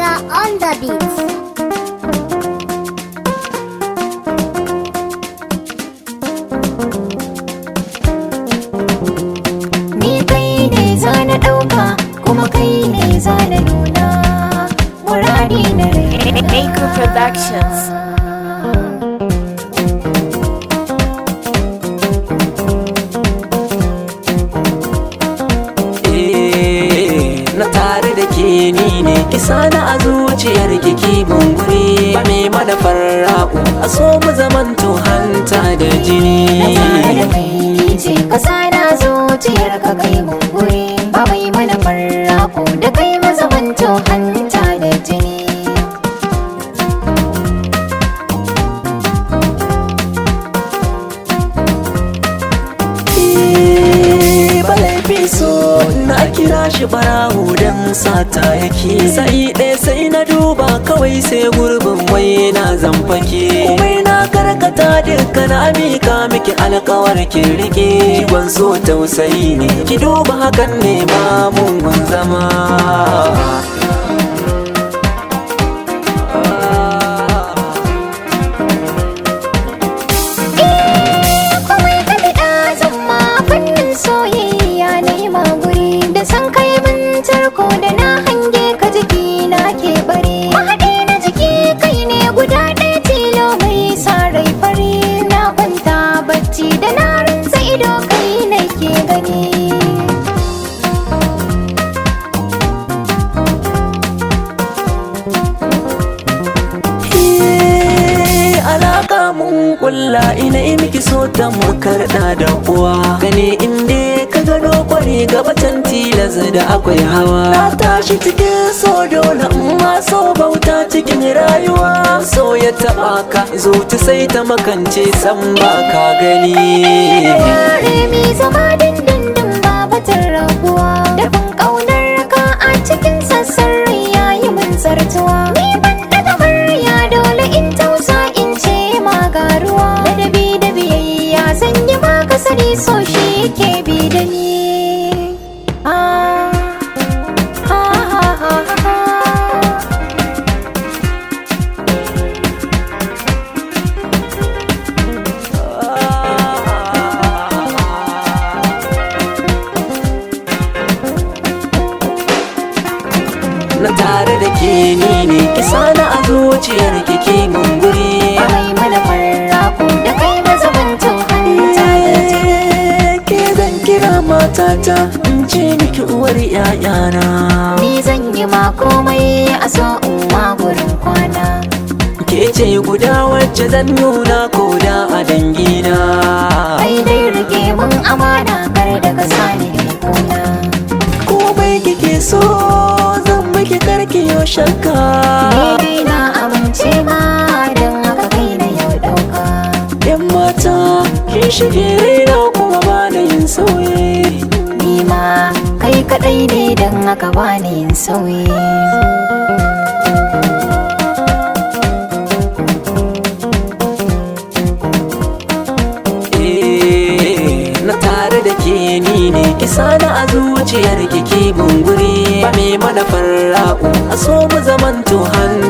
Mega on the beat. Ni kai ne za na ɗauka kuma kai ne za na nuna muradi na rai. Maker Productions. Na tare da ke ni ne kisa na a zuciyar kiki bunguri ba mai manufar raƙo a so mu zamanto hanta da jini. Na tare da kai ce kasa na zuciyar ka kai mun guri ba mai manufar rako da kai mazamanto hanta da jini. So na kira shi barawo don sata yake sai ɗaya sai na duba kawai sai gurbin wai na zamfake komai na karkata duka na mika miki alkawar ki rike ban so tausayi ne ki duba hakan ne ma mun zama. Ko da na hange ka jiki na ke bari mahaɗe na jiki kai ne guda ɗaya tilo mai sa rai fari na kwanta bacci da na rinsa ido kai na ke gani. Alaka mun kulla ina miki so ta makarɗa da uwa gane inda ka gano kwari gabatan tilas da akwai hawa na tashi cikin so dole amma so bauta cikin rayuwa so ya taɓa ka zuci sai ta makance san ba ka gani. Ware mi zama dindindin babatar rabuwa dafin ƙaunar ka a cikin sassan rai yayi mun zartuwa ni ban daga murya dole in tausa in ce magaruwa ladabi da biyayya zan yi maka sani so shi ke bi da ni. Na tare da ke ni ne kisa na a zuciyar kike gunguri ba mai manufar rako da kai mazabantin hanta da jini. Ke zan kira matata in ce miki uwar 'ya'yana. Ni zan yi ma komai a so in ma gurin kwana. Ke ce guda wacce zan nuna koda a dangina. Kai dai rike mun amana kar da ka sani da kuna. Komai kike so zan miki karki yo shakka. Ni na amince ma don haka kai na yau ɗauka. Yan mata kin shige raina kuma ba na yin sauyi. Ni ma kai kaɗai ne don haka ba ni yin sauyi. Na tare da ke ni ne kisa na a zuciyar kiki bunguri ba mai manufar ra'u a so mu zamanto hannu